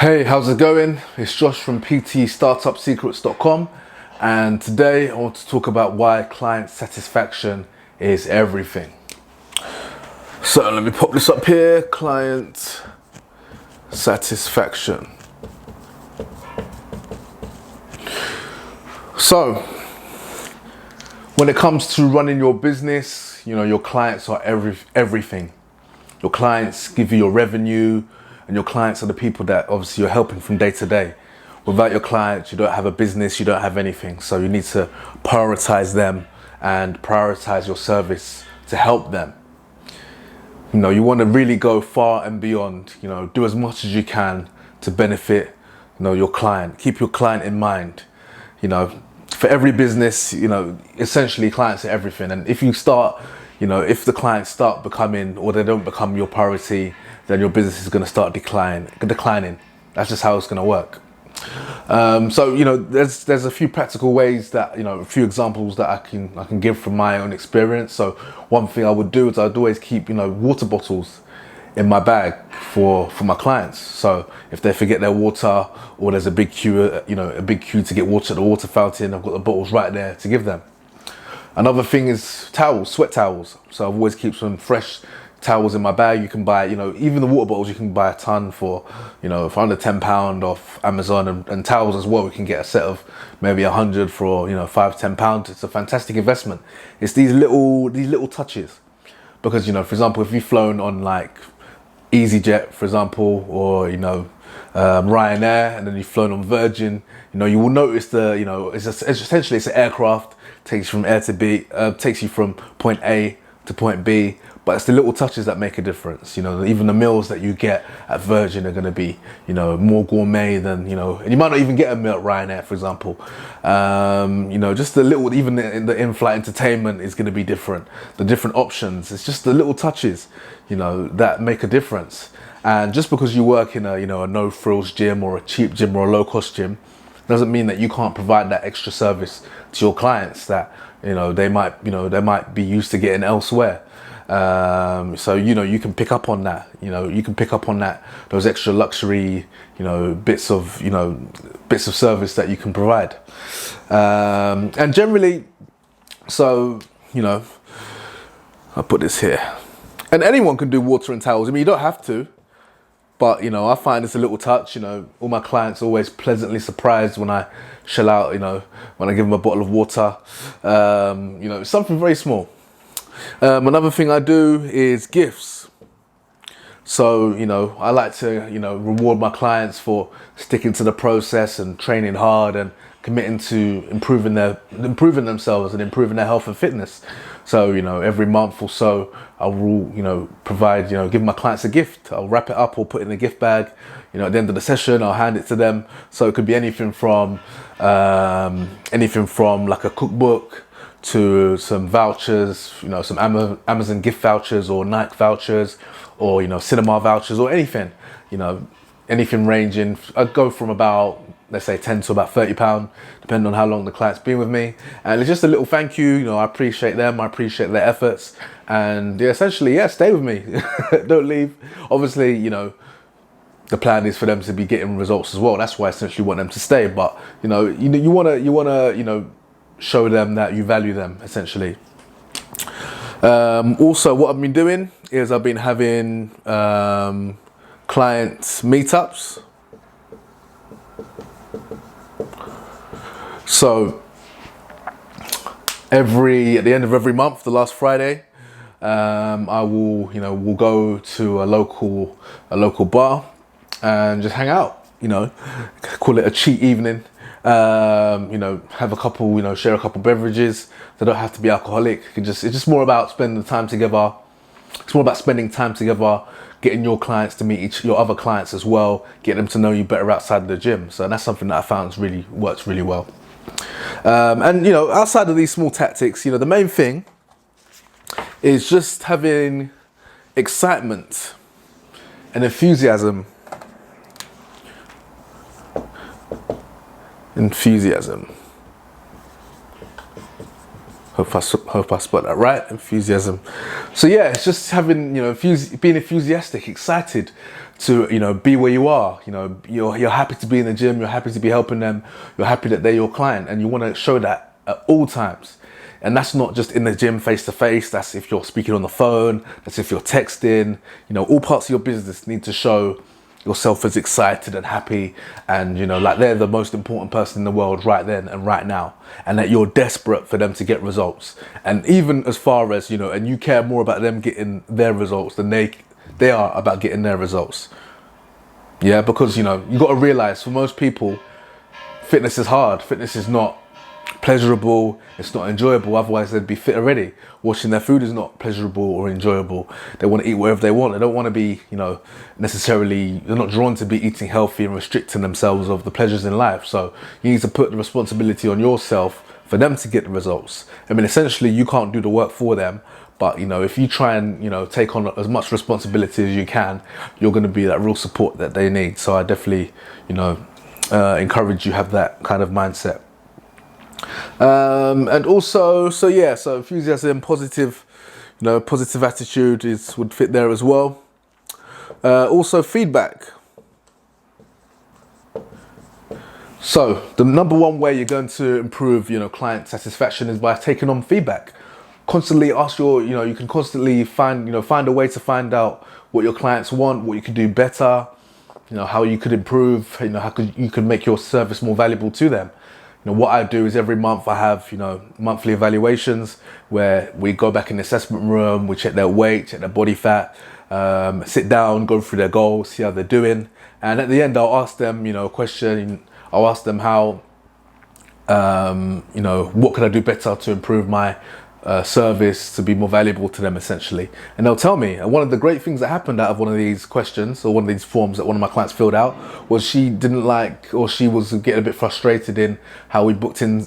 Hey, how's it going? It's Josh from ptstartupsecrets.com, and today I want to talk about why client satisfaction is everything. So let me pop this up here, client satisfaction. So when it comes to running your business, your clients are everything. Your clients give you your revenue, and your clients are the people that obviously you're helping from day to day. Without your clients, you don't have a business, you don't have anything. So you need to prioritize them and prioritize your service to help them. You want to really go far and beyond, do as much as you can to benefit, your client. Keep your client in mind. For every business, essentially clients are everything. And if you start, if the clients start becoming, or they don't become your priority, then your business is going to start declining. That's just how it's going to work. There's a few practical ways that, a few examples that I can give from my own experience. So one thing I would do is I'd always keep, water bottles in my bag for my clients. So if they forget their water, or there's a big queue, to get water at the water fountain, I've got the bottles right there to give them. Another thing is towels, sweat towels. So I've always keep some fresh towels in my bag. You can buy, even the water bottles, you can buy a ton for under £10 off Amazon, and towels as well. We can get a set of maybe 100 for, £5-10. It's a fantastic investment. It's these little touches, because, for example, if you've flown on like EasyJet, for example, or, Ryanair, and then you've flown on Virgin, you will notice it's essentially it's an aircraft, takes you from A to B, takes you from point A to point B. But it's the little touches that make a difference. Even the meals that you get at Virgin are going to be, more gourmet than, and you might not even get a meal at Ryanair, for example. Just the little, even the in-flight entertainment is going to be different. The different options, it's just the little touches, that make a difference. And just because you work in a no-frills gym, or a cheap gym, or a low-cost gym, doesn't mean that you can't provide that extra service to your clients that, they might be used to getting elsewhere. So you can pick up on that. You can pick up on that, those extra luxury, bits of service that you can provide. And generally, so I'll put this here. And anyone can do water and towels. I mean, you don't have to, but I find it's a little touch. All my clients are always pleasantly surprised when I shell out. When I give them a bottle of water. It's something very small. Another thing I do is gifts. So, I like to, reward my clients for sticking to the process and training hard and committing to improving themselves and improving their health and fitness. So, every month or so, I will, provide, give my clients a gift. I'll wrap it up or put it in a gift bag. At the end of the session, I'll hand it to them. So it could be anything from like a cookbook, to some vouchers, some Amazon gift vouchers, or Nike vouchers, or cinema vouchers, or anything, anything ranging. I'd go from about, let's say, £10 to about £30, depending on how long the client's been with me. And it's just a little thank you. I appreciate them, I appreciate their efforts, and essentially, stay with me. Don't leave. Obviously, the plan is for them to be getting results as well. That's why I essentially want them to stay. But you wanna show them that you value them, essentially. Also, what I've been doing is I've been having client meetups. So at the end of every month, the last Friday, I will we'll go to a local bar and just hang out. Call it a cheat evening. Have a couple, share a couple beverages. They don't have to be alcoholic. It's just more about spending time together. It's more about spending time together, getting your clients to meet your other clients as well, get them to know you better outside of the gym. So that's something that I found works really well. Outside of these small tactics, the main thing is just having excitement and enthusiasm. Hope I spot that right. Enthusiasm. So yeah, it's just having, you know, being enthusiastic, excited to, you know, be where you are. You know, you're happy to be in the gym. You're happy to be helping them. You're happy that they're your client, and you want to show that at all times. And that's not just in the gym face to face. That's if you're speaking on the phone. That's if you're texting. You know, all parts of your business need to show yourself as excited and happy, and you know, like they're the most important person in the world right then and right now, and that you're desperate for them to get results. And even as far as, you know, and you care more about them getting their results than they are about getting their results. Yeah, because, you know, you got to realize, for most people, fitness is hard. Fitness is not pleasurable, it's not enjoyable, otherwise they'd be fit already. Washing their food is not pleasurable or enjoyable. They want to eat whatever they want. They don't want to be, you know, necessarily, they're not drawn to be eating healthy and restricting themselves of the pleasures in life. So you need to put the responsibility on yourself for them to get the results. I mean, essentially you can't do the work for them, but you know, if you try and, you know, take on as much responsibility as you can, you're going to be that real support that they need. So I definitely, you know, encourage you have that kind of mindset. And also, so enthusiasm, positive, you know, positive attitude would fit there as well. Also feedback. So the number one way you're going to improve, you know, client satisfaction is by taking on feedback. Constantly ask you can constantly find a way to find out what your clients want, what you can do better, you know, how you could improve, you know, you could make your service more valuable to them. You know, what I do is every month I have, you know, monthly evaluations where we go back in the assessment room, we check their weight, check their body fat, sit down, go through their goals, see how they're doing. And at the end, I'll ask them, you know, a question. I'll ask them how, you know, what could I do better to improve my service to be more valuable to them, essentially. And they'll tell me. And one of the great things that happened out of one of these questions, or one of these forms that one of my clients filled out, was she didn't like, or she was getting a bit frustrated in how we booked in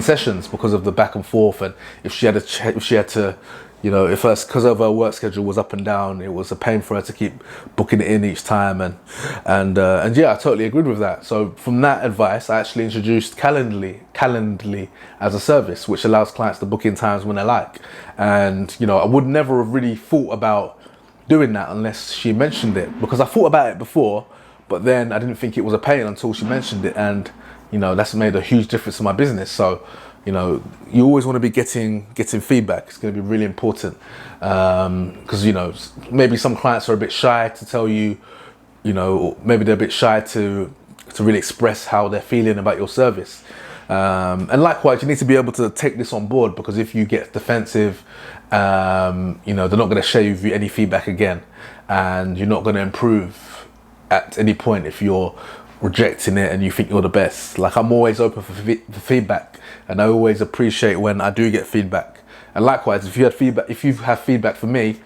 sessions because of the back and forth. And if she had to, you know, because of her work schedule was up and down, it was a pain for her to keep booking it in each time. And yeah, I totally agreed with that. So from that advice, I actually introduced Calendly as a service, which allows clients to book in times when they like. And, you know, I would never have really thought about doing that unless she mentioned it, because I thought about it before, but then I didn't think it was a pain until she mentioned it. And, you know, that's made a huge difference in my business. So, you know, you always want to be getting feedback. It's going to be really important, because, you know, maybe some clients are a bit shy to tell you, you know, or maybe they're a bit shy to really express how they're feeling about your service. And likewise, you need to be able to take this on board, because if you get defensive, you know, they're not going to share with you any feedback again, and you're not going to improve at any point if you're rejecting it and you think you're the best. Like, I'm always open for feedback, and I always appreciate when I do get feedback. And likewise, if you have feedback for me,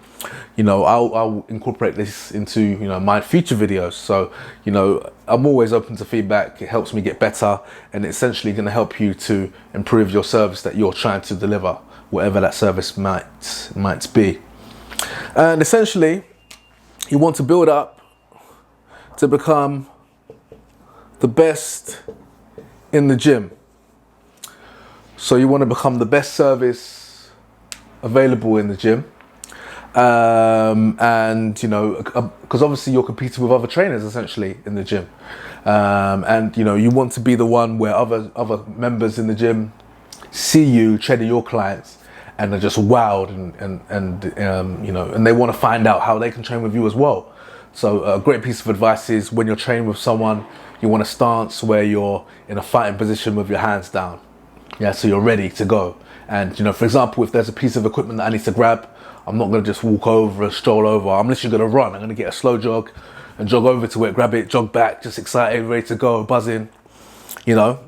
you know, I'll incorporate this into, you know, my future videos. So, you know, I'm always open to feedback. It helps me get better, and it's essentially going to help you to improve your service that you're trying to deliver, whatever that service might be. And essentially, you want to build up to become the best in the gym. So you want to become the best service available in the gym. And, you know, because obviously you're competing with other trainers essentially in the gym. And, you know, you want to be the one where other members in the gym see you training your clients and are just wowed and you know, and they want to find out how they can train with you as well. So a great piece of advice is, when you're training with someone, you want a stance where you're in a fighting position with your hands down. Yeah, so you're ready to go. And, you know, for example, if there's a piece of equipment that I need to grab, I'm not going to just walk over and stroll over. I'm literally going to run. I'm going to get a slow jog and jog over to it, grab it, jog back, just excited, ready to go, buzzing, you know,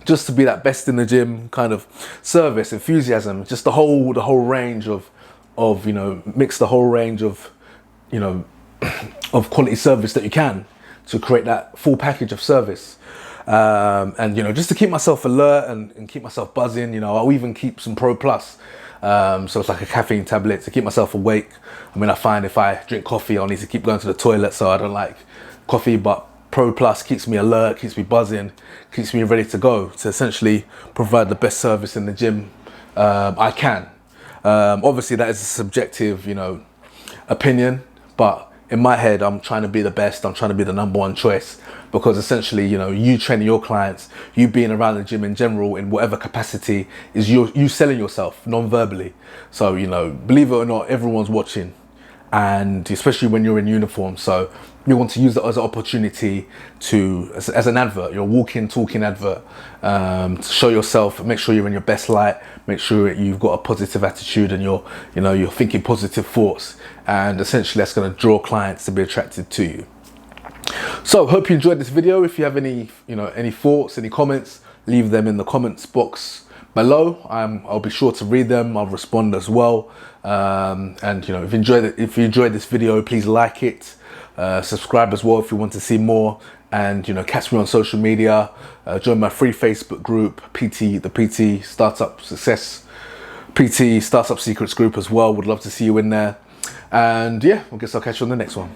just to be that best in the gym kind of service, enthusiasm, just the whole range of, you know, mix the whole range of, you know, of quality service that you can to create that full package of service. And, you know, just to keep myself alert and keep myself buzzing, you know, I'll even keep some Pro Plus. So it's like a caffeine tablet to keep myself awake. I mean, I find if I drink coffee, I'll need to keep going to the toilet, so I don't like coffee, but Pro Plus keeps me alert, keeps me buzzing, keeps me ready to go, to essentially provide the best service in the gym I can. Obviously that is a subjective, opinion, but in my head, I'm trying to be the best. I'm trying to be the number one choice, because essentially, you training your clients, you being around the gym in general in whatever capacity is you selling yourself non-verbally. So, believe it or not, everyone's watching, and especially when you're in uniform. So you want to use it as an opportunity as an advert, your walking, talking advert, to show yourself, make sure you're in your best light, make sure you've got a positive attitude and you're thinking positive thoughts, and essentially that's going to draw clients to be attracted to you. So hope you enjoyed this video. If you have any thoughts, any comments, leave them in the comments box below. I'll be sure to read them. I'll respond as well. And if you enjoyed this video, please like it. Subscribe as well if you want to see more, and catch me on social media. Join my free Facebook group, the PT Startup Success, PT Startup Secrets group as well. Would love to see you in there. And yeah, I guess I'll catch you on the next one.